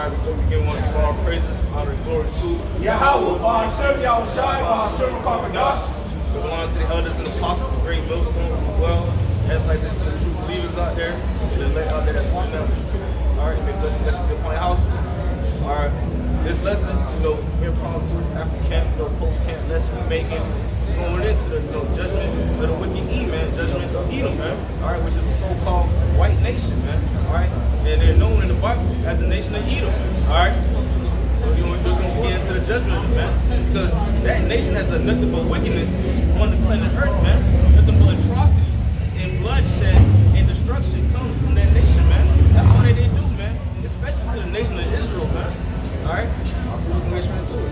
right, before we begin, we want to give all praises, honor, and glory to Yahweh, Ba'ashem, Yahushai, Ba'ashem, Kakadash. So belong to the elders and apostles of great millstone as well. That's like to the true believers out there, and the elect out there that's one that is true. All right, may blessing be upon your house. All right, this lesson, impromptu after camp, post-camp lesson we're making, going into the judgment of the wicked judgment of Edom, man. All right, which is the so-called white nation, man. All right, and they're known in the Bible as the nation of Edom. All right. So we're just going to get into the judgment of it, man. Because that nation has done nothing but wickedness on the planet Earth, man. Nothing but atrocities and bloodshed and destruction comes from that nation, man. That's all they do, man. Especially to the nation of Israel, man. Alright? We're going to get straight into it.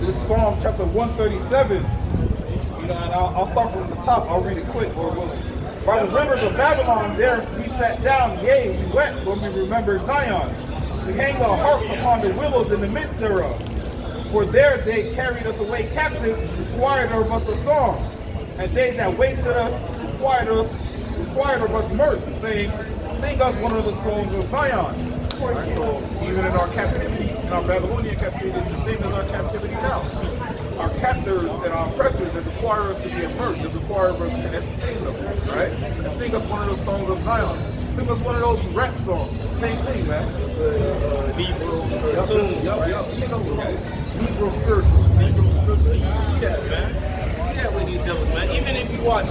This is Psalms chapter 137. And I'll start from the top. I'll read it quick. By the rivers of Babylon, there we sat down. Yea, we wept when we remembered Zion. We hang our harps upon the willows in the midst thereof. For there they carried us away captive, required of us a song. And they that wasted us required of us mirth, saying, sing us one of the songs of Zion. Right, so even in our captivity, in our Babylonian captivity, it's the same as our captivity now. Our captors and our oppressors that require us to be immersed, that require us to entertain them, right? And sing us one of those songs of Zion. Sing us one of those rap songs. Same thing, man. Negro spiritual. Sing us Negro spiritual. Negro spiritual. You see that, man. You see that with these devils, man. Even if you watch,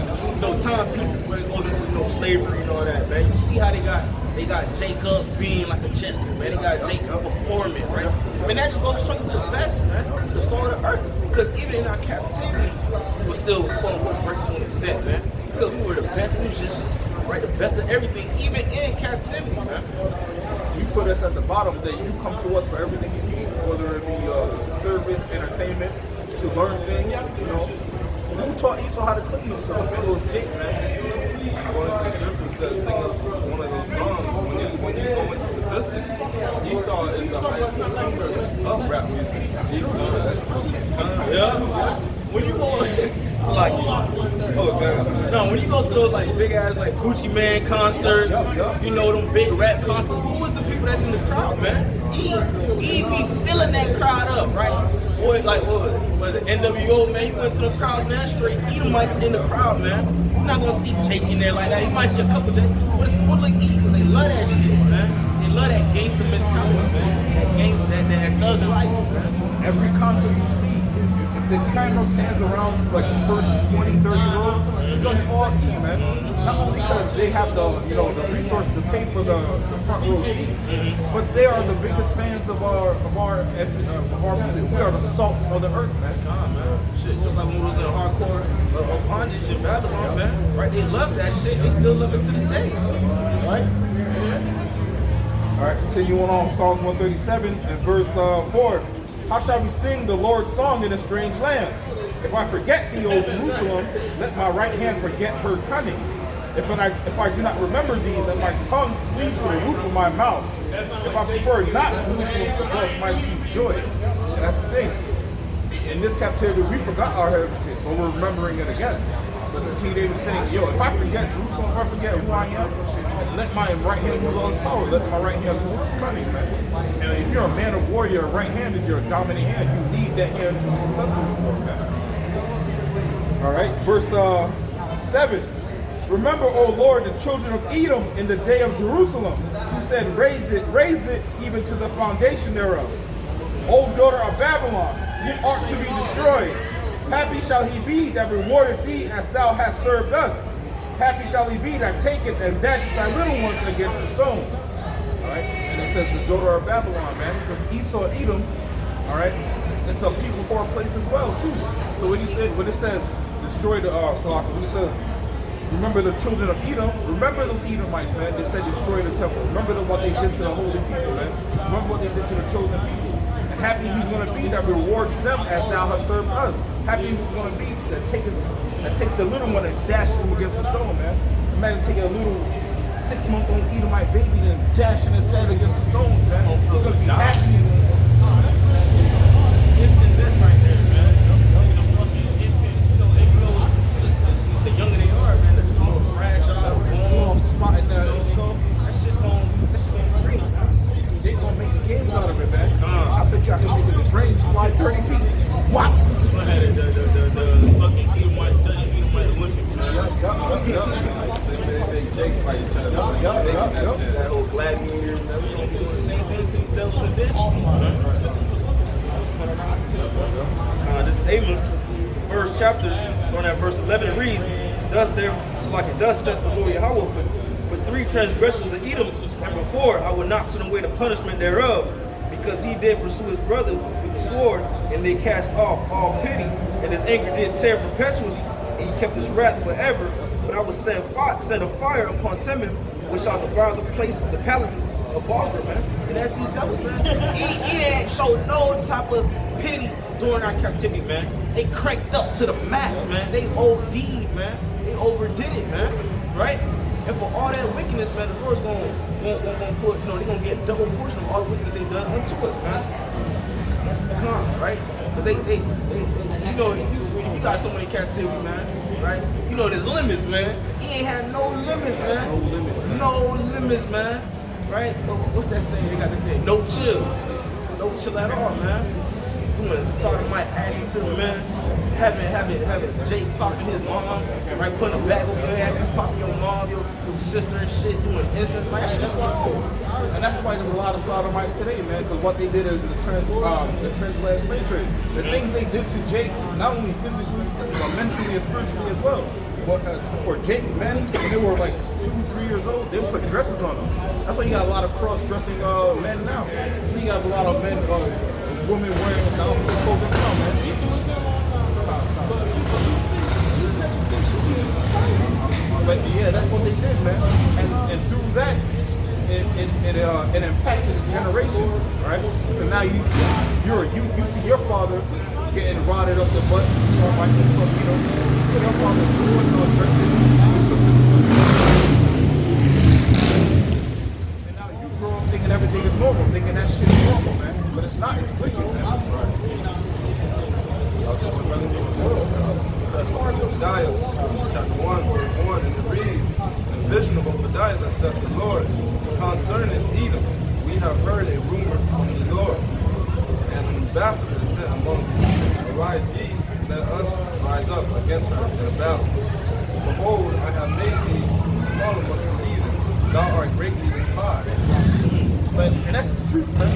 timepieces where it goes into slavery and all that, man. You see how they got Jacob being like a jester, man. They got Jacob performing, right? I mean, that just goes to show you the best, man. The soul of the earth. Because even in our captivity, we're still quote-unquote great to an extent, man. Because we were the best musicians, right? The best of everything, even in captivity, man. You put us at the bottom, that you come to us for everything you need, whether it be service, entertainment, to learn things, Who taught Esau how to clean himself? It was Jake, man. One of the statistics says sing us one of those songs. When you go into statistics, Esau is the highest consumer of rap music. That's true. Yeah. When you go, like, when you go to those like big ass like Gucci Man concerts, them big rap concerts. Who was the people that's in the crowd, man? He be filling that crowd up, right? Boy, like what the NWO, man, you went to the crowd, man, straight Edomites in the crowd, man. You're not gonna see Jake in there like that. You might see a couple Jakes, but it's full of Eagles. They love that shit, man. They love that gangster mentality, man. That thug life, man. Every concert you see, if the camera pans around to like the first 20, 30 rows, it's gonna be all E, man. Not only because they have the resources to pay for the front row seats, but they are the biggest fans of our music. We are the salt of the earth, man. Shit, just like when we was in hardcore bondage in Babylon, man. Right? They love that shit. They still love it to this day. Right? All right, continuing on Psalms 137 and verse 4. How shall we sing the Lord's song in a strange land? If I forget thee, O Jerusalem, let my right hand forget her cunning. If I do not remember thee, let my tongue cleave to the roof of my mouth. If I prefer not Jerusalem above my chief joy. And that's the thing. In this captivity, we forgot our heritage, but we're remembering it again. But King David is saying, if I forget Jerusalem, if I forget who I am, let my right hand use all its power. Let my right hand use its cunning, man. And if you're a man of war, your right hand is your dominant hand. You need that hand to be successful in war, man. All right, verse 7. Remember, O Lord, the children of Edom in the day of Jerusalem, who said, raise it, even to the foundation thereof. O daughter of Babylon, you ought to be destroyed. Happy shall he be that rewarded thee as thou hast served us. Happy shall he be that taketh and dasheth thy little ones against the stones. All right, and it says the daughter of Babylon, man, because Esau, Edom, all right, it's a people for a place as well, too. So when it says destroy the when it says remember the children of Edom, remember those Edomites, man. They said destroy the temple. Remember what they did to the holy people, man. Remember what they did to the chosen people. And happy he's going to be that rewards them as thou hast served us. Happy he's going to be that takes the little one and dashes him against the stone, man. Imagine taking a little 6-month-old Edomite baby and dashing his head against the stones, man. He's going to be happy. The younger they are, man, the more fragile, spotting that shit's gonna green. They gonna make the game gladiators, man. We gonna be doing the same thing to the devils and bitch. This is Amos, the first chapter, so in that verse 11 it reads, thus saith the Lord Yahweh, for 3 transgressions of Edom, and for 4 I will not turn away the punishment thereof, because he did pursue his brother with the sword, and they cast off all pity, and his anger did tear perpetually, and he kept his wrath forever. But I will send a fire upon Teman, which shall devour the palaces of Bosra, man. And that's these devils, man. He ain't showed no type of pity during our captivity, man. They cranked up to the max, man. They OD'd, man. They overdid it, man. Right? And for all that wickedness, man, the Lord's gonna put, they're gonna get double portion of all the wickedness they've done unto us, man. Come on, right? Because they if you got someone in captivity, man, right? There's limits, man. He ain't had no limits, man. No limits, man. Right? What's that saying? They got to say, no chill. No chill at all, man. Doing sodomite actions to the man. Having Jake popping his mom, right? Putting a bag over your head, popping your mom, your sister and shit, doing innocent. Like, that shit's wrong. And that's why there's a lot of sodomites today, man, because what they did is the trans-Atlantic slave trade. The things they did to Jake, not only physically, but mentally and spiritually as well. But for Jake, men, when they were like 2, 3 years old, they would put dresses on them. That's why you got a lot of cross-dressing men now. So you got a lot of men, women wearing the opposite clothing now, man. But yeah, that's what they did, man. And through that, it impacted generation, right? Because now you're a youth, you see your father getting rotted up the butt, like this, you see your father doing those dresses, and now you grow up thinking everything is normal, thinking that shit is normal, man. But it's not, it's wicked, man. As far as Obadiah, chapter 1, verse 1, and it reads, the vision of Obadiah that saith the Lord, concerning Edom, we have heard a rumor from the Lord, and an ambassador is sent among you. Arise ye, let us rise up against her in battle. Behold, I have made thee small amongst the heathen, thou art greatly despised. And that's the truth, man.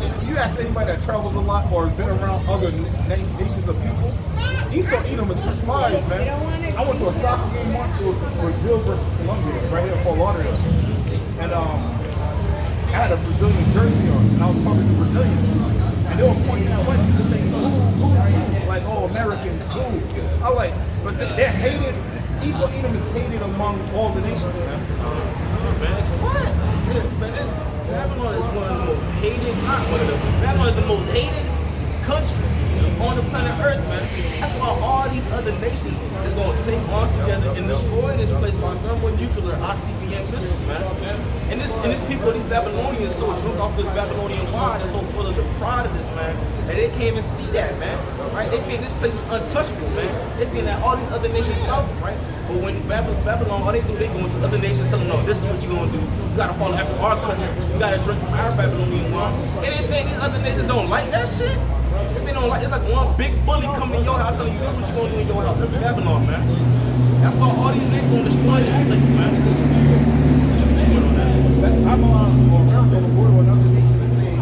If you ask anybody that travels a lot or been around other nations of people, Esau Edom is despised, man. I went to a soccer game once. It was Brazil versus Colombia, right here in Fort Lauderdale. And I had a Brazilian jersey on, and I was talking to Brazilians. And they were pointing out white people saying, boo, like, oh, Americans, boo. I was like, but they're hated. Esau Edom is hated among all the nations, man. Man, what? Babylon is one of the most hated, not one of the, Babylon is the most hated country on the planet Earth, man. That's why all these other nations is going to take arms together and destroy this place by thermonuclear ICBM missiles, man. And this people, these Babylonians, so drunk off this Babylonian wine, they're so full of the pride of this, man, that they can't even see that, man. Right? They think this place is untouchable, man. They think that all these other nations love them, right? But when Babylon, all they do, they go into other nations, tell them, no, this is what you're gonna do. You gotta follow after our cousin. You gotta drink from our Babylonian wine. And they think these other nations don't like that shit. If they don't like, it's like one big bully coming to your house telling you this is what you're gonna do in your house. That's Babylon, man. That's why all these nations gonna destroy this place, man. Babylon or America will go to another nation and say,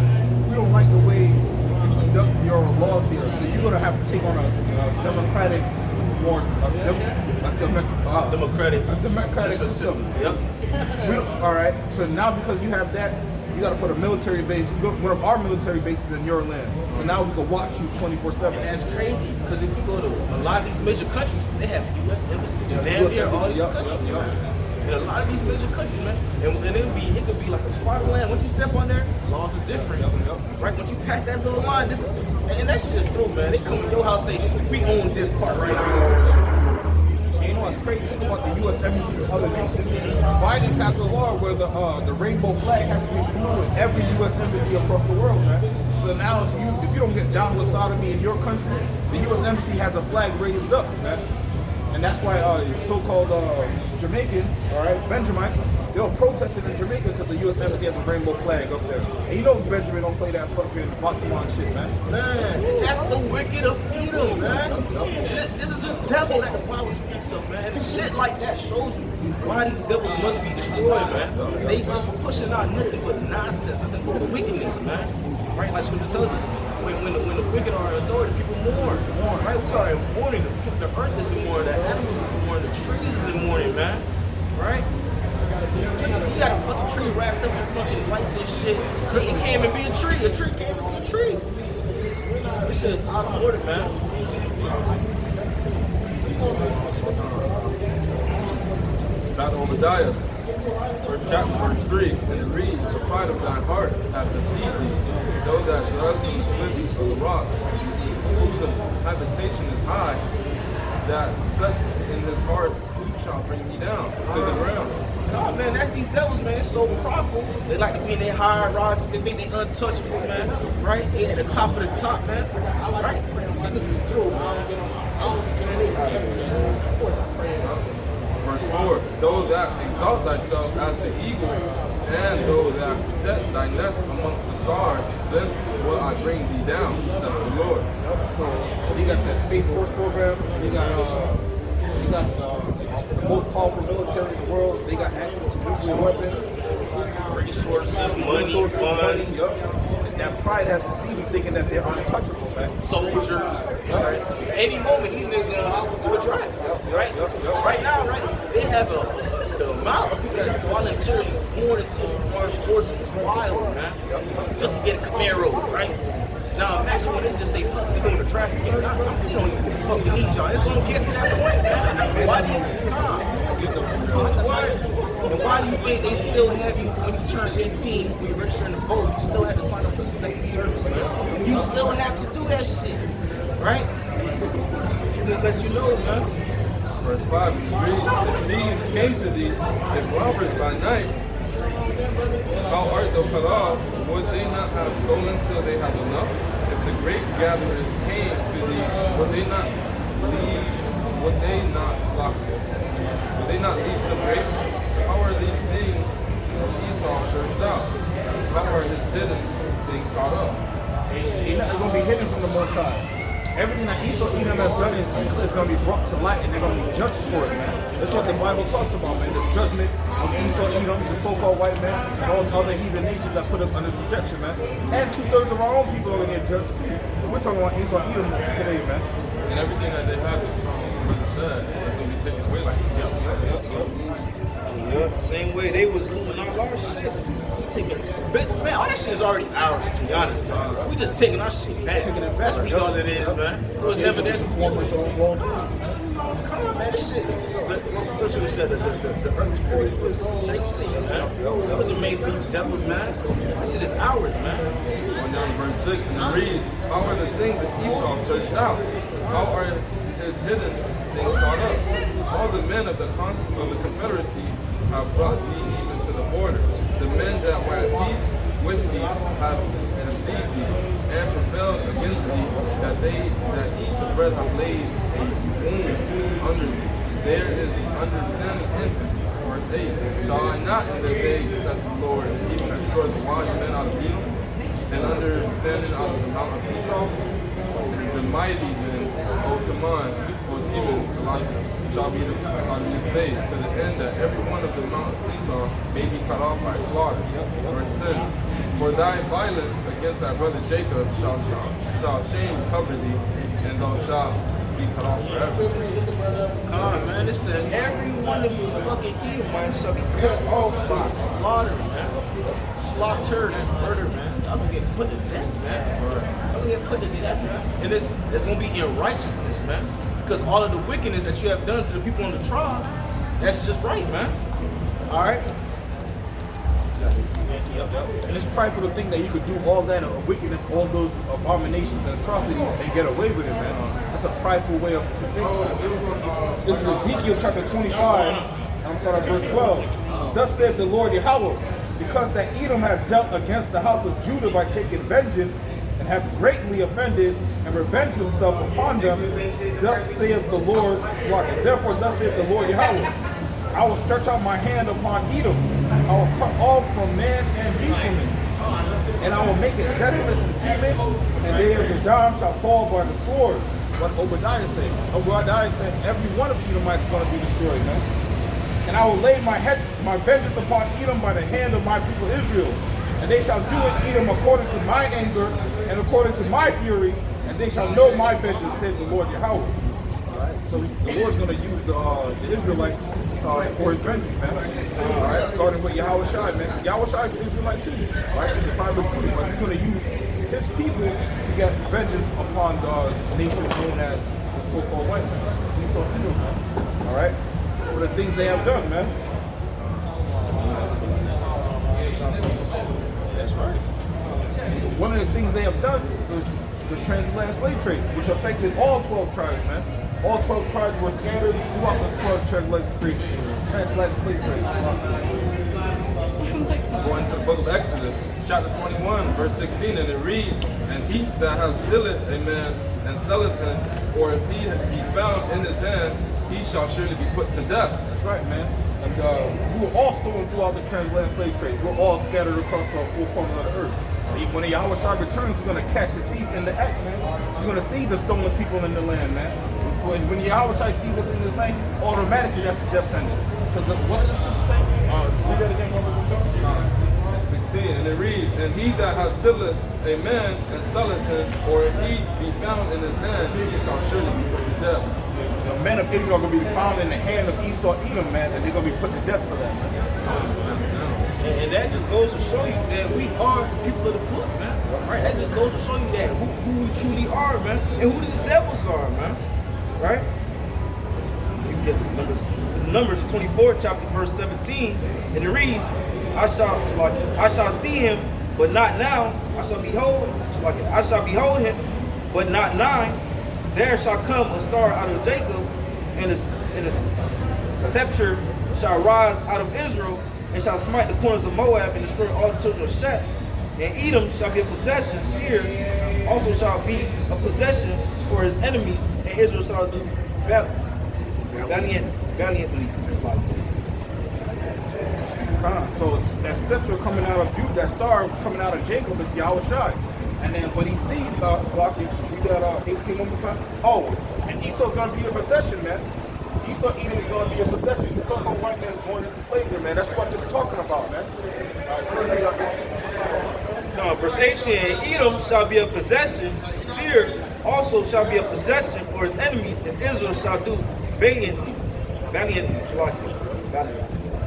we don't like the way you conduct your laws here, so you're gonna have to take on a democratic wars, democratic system. Yep. All right. So now because you have that, you got to put a military base, one of our military bases in your land. So now we can watch you 24/7. That's crazy. Because if you go to a lot of these major countries, they have U.S. embassies in damn near all these countries, man. In a lot of these major countries, man. And it could be like a spot of land. Once you step on there, laws is different. Right? Once you pass that little line, and that shit is through, man. They come to your house and say, we own this part right here. And you know what's crazy about the U.S. embassies in other nations? Biden passed a law where the rainbow flag has to be flown in every U.S. embassy across the world, man. So now if you don't get down with sodomy in your country, the U.S. embassy has a flag raised up, man. And that's why so-called Jamaicans, all right, Benjamites, they were protesting in Jamaica because the U.S. embassy has a rainbow flag up there. And you know Benjamin don't play that fucking Bachman shit, man. Man, that's the wicked of Edom, man. This is this devil that the Bible speaks of, man. And shit like that shows you why these devils must be destroyed, man. They just pushing out nothing but nonsense, nothing but wickedness, man. Right? Like Scripture tells us, when the wicked are in authority, people mourn. Right? We are in mourning. The earth is in mourning. The animals is in mourning. The trees is in mourning, man. Right? You got a fucking tree wrapped up in fucking lights and shit. It can't even be a tree. A tree can't even be a tree. This shit is out of order, man. Battle Obadiah, first chapter, verse 3, and it reads, "The pride of thine heart hath deceived thee, though that dwellest in the splinters of the rock, whose habitation is high, that set in his heart, who shall bring me down to the ground?" Nah, man, that's these devils, man. It's so prideful. They like to be in their high rises. They think they untouchable, man. Right? They at the top of the top, man. Right? Niggas is through, man. Of course, I'm praying. Verse 4, "Thou that exalt thyself as the eagle, and thou that set thy nest amongst the stars, then will I bring thee down, saith the Lord." So you got that Space Force program. You got the most powerful military in the world. They got access to nuclear weapons, Resources, money, funds. And that pride has deceived you thinking that they're untouchable, man. Soldiers, right? Any moment, these niggas gonna attack, right? Right now, right? They have the amount of people that's voluntarily born into the armed forces is wild, man. Just to get a Camaro, right? Now imagine when they just say, "Fuck, we doing the trafficking." Nah, we don't even fucking need y'all. It's gonna get to that point, man. Why do you? Why do you think they still have you when you turn 18, when you register in the boat, you still have to sign up for selective service, man? You still have to do that shit, right? It just lets you know, man. Verse 5, and it reads, "If thieves came to thee, if robbers by night, how art thou cut off? Would they not have stolen till they had enough? If the grape gatherers came to thee, would they not leave? Would they not slop this? Would they not leave some grapes? How are these things of Esau searched out? How are his hidden things sought up?" It's going to be hidden from the Most High. Everything that Esau Edom has done in secret is going to be brought to light, and they're going to be judged for it, man. That's what the Bible talks about, man. The judgment of Esau Edom, the so-called white man, and all the other heathen nations that put us under subjection, man. And 2/3 of our own people are going to get judged too. We're talking about Esau Edom today, man. And everything that they have, as brother said, is going to be taken away like this. Same way they was losing all our shit. Man, all that shit is already ours, to be honest, bro. We just taking our shit back. Taking it back. That's really all it is, man. It was never there before. Come on, man, this shit. What should have said? The earth was created for JC, man. That wasn't made for you devils, man. This shit is ours, man. Going down to verse 6, and it reads, "How are the things that Esau searched out? How are his hidden things sought up? All the men of the confederacy have brought thee even to the border. The men that were at peace with thee have deceived thee, and prevailed against thee, that they that eat the bread have laid a wound under thee. There is understanding in him." Verse 8, "Shall I not in the day, saith the Lord, even destroy the wise men out of Edom, and understanding out of the mount of Esau? The mighty men, O Teman, shall be dismayed, to the end that every one of the mount of Esau may be cut off by slaughter." Verse 10, "For thy violence against thy brother Jacob shall shame cover thee, and thou shalt be cut off forever." Come on, man. It said every one of you fucking Edomites shall be cut off by slaughter, man. Slaughter, that's murder, man. Y'all gonna get put to death, man. Y'all gonna get put to death, man. And it's gonna be in righteousness, man. Because all of the wickedness that you have done to the people on the tribe, that's just right, man. All right? And it's prideful to think that you could do all that wickedness, all those abominations and atrocities, and get away with it, man. That's a prideful way of thinking. This is Ezekiel chapter 25, and I'm starting at verse 12. "Thus saith the Lord Yahweh, because that Edom hath dealt against the house of Judah by taking vengeance, and have greatly offended and revenged himself upon them, thus saith the Lord, therefore thus saith the Lord Yahweh, I will stretch out my hand upon Edom, I will cut off from man and beast from it. And I will make it desolate from Teman, and they of the Dom shall fall by the sword. What Obadiah said. Obadiah said every one of the Edomites is going to be destroyed, man. And I will lay my vengeance upon Edom by the hand of my people Israel. And they shall do in Edom according to my anger and according to my fury, and they shall know my vengeance, said the Lord Yahweh. Right? So the Lord's going to use the Israelites for his vengeance, man. Alright, starting with Yahweh Shai, man. Yahweh Shai is an Israelite too, right? In the tribe of Judah, but he's going to use his people to get vengeance upon the nation known as the so-called white man. Esau and Edom, man. Alright? For the things they have done, man. That's right. One of the things they have done was the transatlantic slave trade, which affected all 12 tribes, man. All 12 tribes were scattered throughout the 12 transatlantic slave trade. Going to the book of Exodus, chapter 21, verse 16, and it reads, and he that hath stealeth a man and selleth him, or if he be found in his hand, he shall surely be put to death. That's right, man. And we were all stolen throughout the transatlantic slave trade. We're all scattered across the full corner of the earth. When Yahweh Shai returns, he's going to catch the thief in the act, man. He's going to see the stolen people in the land, man. When Yahweh Shai sees us in this land, automatically that's a death sentence. What did the scripture say? Read that again, 16, and it reads, and he that hath stealeth a man and selleth him, or if he be found in his hand, he shall surely be put to death. The men of Israel are going to be found in the hand of Esau, Edom, man, and they're going to be put to death for that, man. And that just goes to show you that we are the people of the book, man. Right? That just goes to show you that who we truly are, man, and who these devils are, man. Right? You can get Numbers. It's Numbers 24, chapter verse 17, and it reads, I shall see him, but not now. I shall behold him, but not nigh. There shall come a star out of Jacob, and a scepter shall rise out of Israel, and shall smite the corners of Moab and destroy all the children of Shet. And Edom shall be a possession. Seir also shall be a possession for his enemies, and Israel shall do valiantly. So that scepter coming out of Judah, that star coming out of Jacob is Yahweh Shai. And then when he sees, Salaki, read that 18 one more time. Oh, and Esau's going to be a possession, man. Esau Edom is going to be a possession. The so-called white man is going into slavery, man. That's what this is talking about, man. Verse 18, Edom shall be a possession, Seir also shall be a possession for his enemies, and Israel shall do valiantly.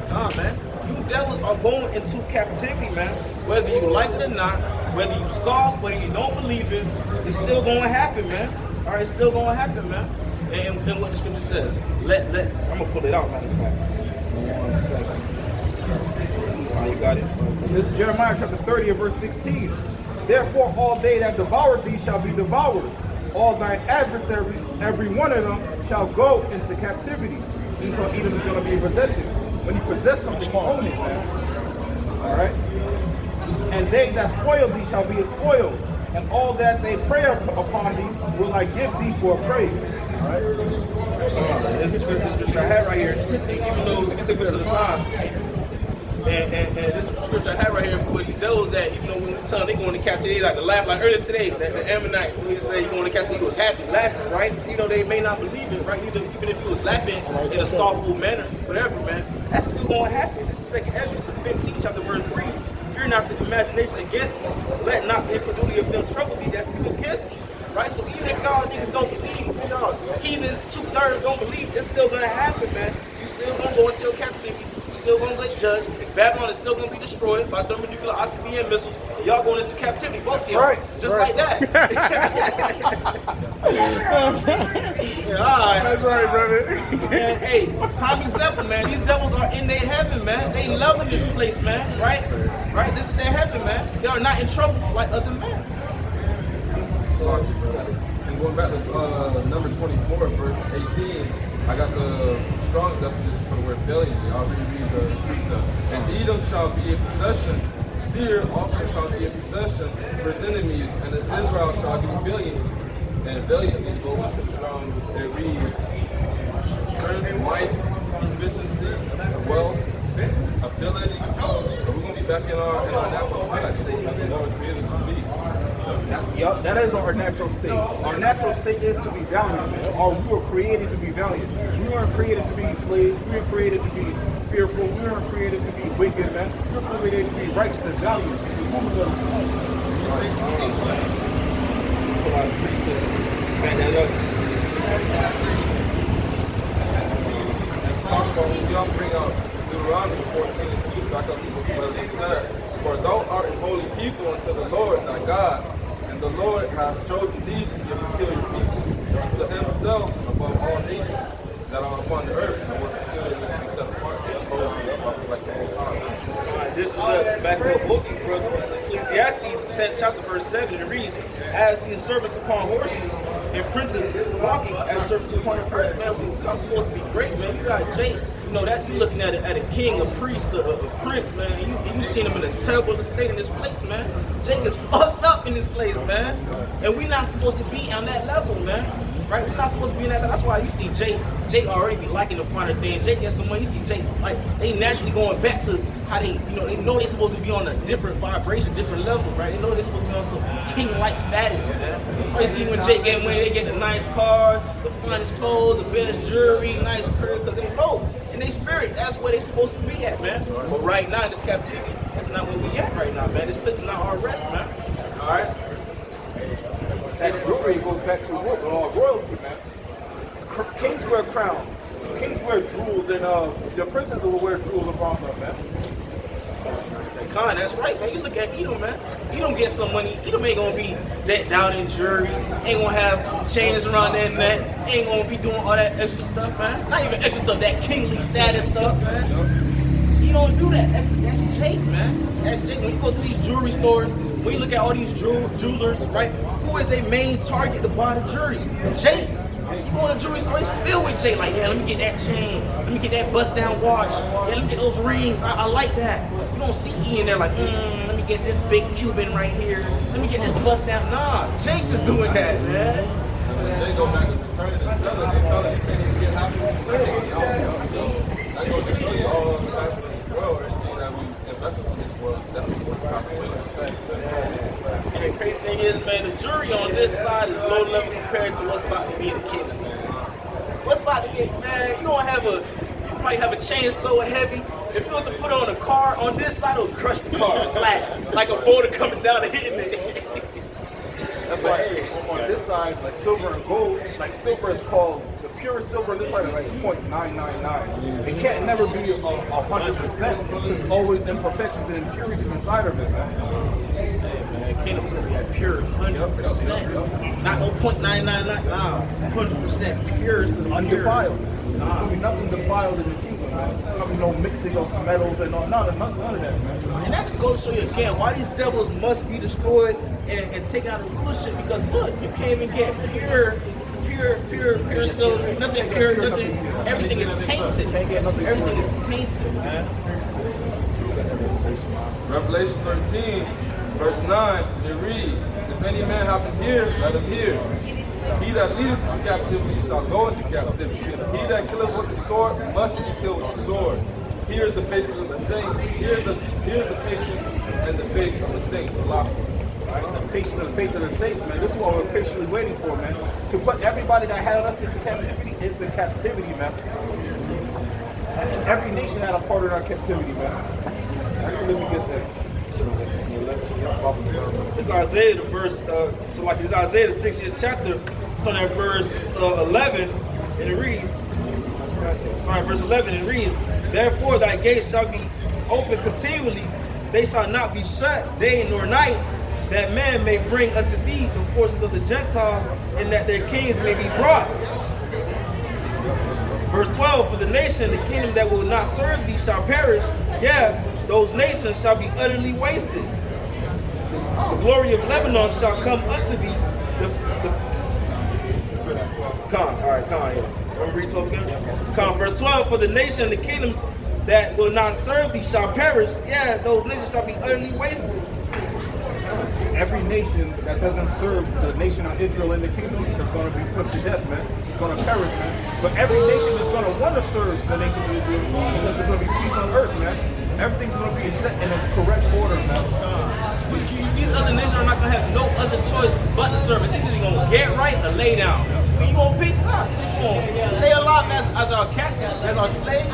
Nah, man. You devils are going into captivity, man. Whether you like it or not, whether you scoff, whether you don't believe it, it's still going to happen, man. All right, it's still going to happen, man. And what the scripture says. I'm going to pull it out, matter of fact. 1 second. You got it? This is Jeremiah chapter 30 and verse 16. Therefore all they that devour thee shall be devoured. All thine adversaries, every one of them, shall go into captivity. Esau Edom is going to be a possession. When you possess something, you own it, man. All right? And they that spoil thee shall be a spoil. And all that they prey upon thee will I give thee for a prey. All right? This is scripture I had right here. Even though you can take this to the side. And this is the scripture I had right here for these devils that even though when we tell them they going to captivity, they like to laugh. Like earlier today, the Ammonite, when he said he going to captivity, he was happy, laughing, right? You know, they may not believe it, right? Even if he was laughing in a scornful manner, whatever, man. That's still going to happen. This is 2nd Ezra, the 15th chapter, verse 3. Fear not the imagination against thee. Let not the incredulity of them trouble thee that speak against thee. Right? So even if y'all niggas don't believe, y'all heathens 2/3 don't believe, it's still going to happen, man. You still going to go into your captivity. Still gonna get judged. Babylon is still gonna be destroyed by thermonuclear ICBM missiles. Y'all going into captivity, both of y'all. Right. Just like that. Yeah, all right. That's right, brother. Man, hey, prime example, man. These devils are in their heaven, man. They loving this place, man. Right? Right? This is their heaven, man. They are not in trouble like other men. And going back to Numbers 24, verse 18, I got the Strong's definition for the word valiant. I'll reread the precept. And Edom shall be a possession. Seir also shall be a possession for his enemies, and Israel shall be valiant. And valiantly, go into the Strong, it reads strength, might, efficiency, wealth, ability, but we're gonna be back in our natural state that the Lord created us to be. That is our natural state. Our natural state is to be valiant. We were created to be valiant. We weren't created to be slaves. We weren't created to be fearful. We weren't created to be wicked, man. We were created to be righteous and valiant. Talk about when y'all bring out Deuteronomy 14 and 2, back up to what they said. For thou art a holy people unto the Lord thy God, and the Lord hath chosen thee to kill your people, unto himself above all nations that are upon the earth, and will peculiarly be set apart to holy like the Most High. This is to back up booking, brother. Ecclesiastes chapter verse 7, it reads, "As seen servants upon horses and princes walking as servants upon a earth." Man, I'm supposed to be great, man. You got Jake, you know that you looking at a king, a priest, a prince, man. You seen him in a terrible state in this place, man. Jake is fucked up in this place, man. And we not supposed to be on that level, man. Right? We're not supposed to be in that level. That's why you see Jake already be liking the finer thing. Jake gets some money. You see Jake, like, they naturally going back to how they know they're supposed to be on a different vibration, different level, right? They know they're supposed to be on some king-like status, man. You see when Jake get money, they get the nice cars, the finest clothes, the best jewelry, nice crib, because they know in their spirit, that's where they're supposed to be at, man. But right now, in this captivity, that's not where we at right now, man. This place is not our rest, man. All right? That jewelry goes back to royalty, man. Kings wear crowns. Kings wear jewels, and the princes will wear jewels upon them, man. Khan, that's right, man. You look at Edom, man. Edom get some money. Edom ain't gonna be decked out in jewelry. Ain't gonna have chains around their neck. Ain't gonna be doing all that extra stuff, man. Not even extra stuff, that kingly status stuff, man. You don't do that. That's Jake, man. That's Jake. When you go to these jewelry stores, when you look at all these jewelers, right? Who is their main target to buy the jewelry? Jake. You go to the jewelry store, it's filled with Jake. Like, yeah, let me get that chain. Let me get that bust-down watch. Yeah, let me get those rings. I like that. You don't see E in there like, let me get this big Cuban right here. Let me get this bust-down. Nah, Jake is doing that, man. When Jake go back and return it and sell it, they tell him you can't even get half of it. So that goes to show you all the facts of this world, everything that we invest in this world, definitely was possible. And the crazy thing is, man, the jury on this side is low level compared to what's about to be in the kingdom, man. What's about to be, man, you probably have a chain so heavy, if you was to put on a car on this side, it would crush the car flat, like a boulder coming down and hitting it. That's why on this side, like silver and gold, like silver is called, the purest silver on this side is like 0.999. It can't never be 100%. There's always imperfections and impurities inside of it, man. Kingdom's gonna be at pure 100%. Not no 0.999, nah, 100% pure, undefiled. There's gonna be nothing defiled in the kingdom, man. There's gonna be no mixing of metals and none of that, man. And that just goes to show you again why these devils must be destroyed and take out the rulership. Because look, you can't even get pure silver, nothing pure, nothing. Everything is tainted. Everything is tainted, man. Revelation 13. Verse 9, it reads, if any man have an ear, let him hear. He that leadeth into captivity shall go into captivity. He that killeth with the sword must be killed with the sword. Here is the patience of the saints. Here is the patience and the faith of the saints. Right? The patience and the faith of the saints, man. This is what we're patiently waiting for, man. To put everybody that had us into captivity, man. And every nation had a part in our captivity, man. Actually, let me get there. It's Isaiah the verse, it's Isaiah the 60th chapter, it's on that verse 11, and it reads, verse 11, it reads, therefore thy gates shall be open continually, they shall not be shut day nor night, that man may bring unto thee the forces of the Gentiles, and that their kings may be brought. Verse 12, for the nation, the kingdom that will not serve thee shall perish, yeah, those nations shall be utterly wasted. The glory of Lebanon shall come unto thee. Read 12 again. Verse 12, for the nation and the kingdom that will not serve thee shall perish. Yeah, those nations shall be utterly wasted. Every nation that doesn't serve the nation of Israel in the kingdom is going to be put to death, man. It's going to perish, man. But every nation is going to want to serve the nation of Israel because there's going to be peace on earth, man. Everything's going to be set in its correct order, man. These other nations are not going to have no other choice but to serve. It's either going to get right or lay down. You going to pick sides. You going to stay alive as our captives, as our slaves,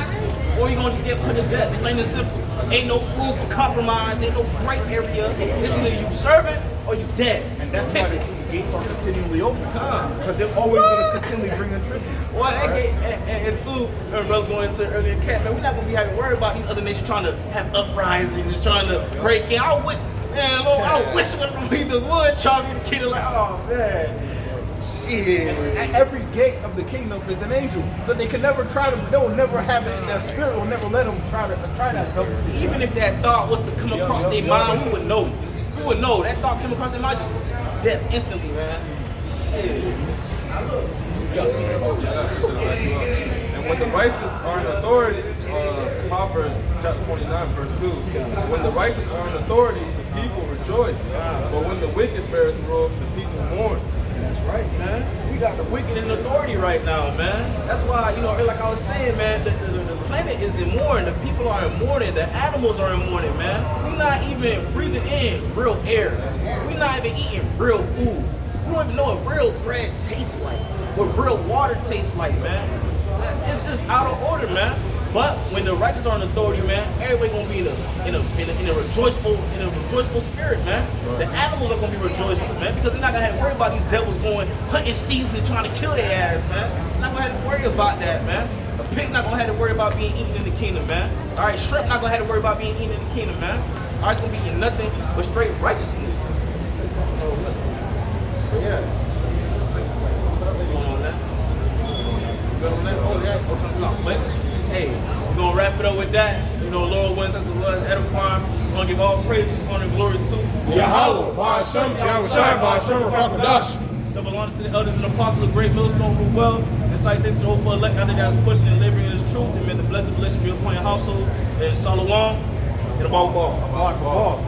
or you going to just get put to death. Plain and simple. Ain't no room for compromise. Ain't no gray area. It's either you serving or you dead. And that's why the gates are continually open. Because they're always going to continually bring in tribute. Well, that gate, and two, brothers going into earlier cat, man, we're not going to be having to worry about these other nations trying to have uprisings and trying to break in. Man, Lord, I wish one of the leaders would charge me the kid like, oh, man. Shit. At every gate of the kingdom is an angel. So they can never they will never have it, their spirit will never let them try that double shit. Even if that thought was to come across their mind, who would know? Who would know? That thought came across their mind, just death instantly, man. Shit. And when the righteous are in authority, Proverbs chapter 29, verse 2, when the righteous are in authority, the people rejoice. But when the wicked bear rule, the people mourn. That's right, man. We got the wicked in authority right now, man. That's why, like I was saying, man, the planet is in mourning. The people are in mourning. The animals are in mourning, man. We're not even breathing in real air. We're not even eating real food. We don't even know what real bread tastes like, what real water tastes like, man. It's just out of order, man. But when the righteous are in authority, man, everybody gonna be in a rejoiceful spirit, man. The animals are gonna be rejoiceful, man, because they're not gonna have to worry about these devils going hunting season trying to kill their ass, man. They're not gonna have to worry about that, man. A pig not gonna have to worry about being eaten in the kingdom, man. All right, shrimp not gonna have to worry about being eaten in the kingdom, man. All right, it's gonna be eating nothing but straight righteousness. Yeah. What's going on now? Good on that? Oh, yeah. Okay, no, but hey, we're gonna wrap it up with that. Lord wins us, Lord is edifying. We're gonna give all praises, honor, and glory to Yahweh, Ba'ashem, Yahushai, Ba'ashem, Rakakadash. Double honor to the elders and apostles of great millstone rule well, and citation to the hope for elect out there that is pushing and laboring in His truth, and may the blessed blessing be upon your household. And Shalom and a ball.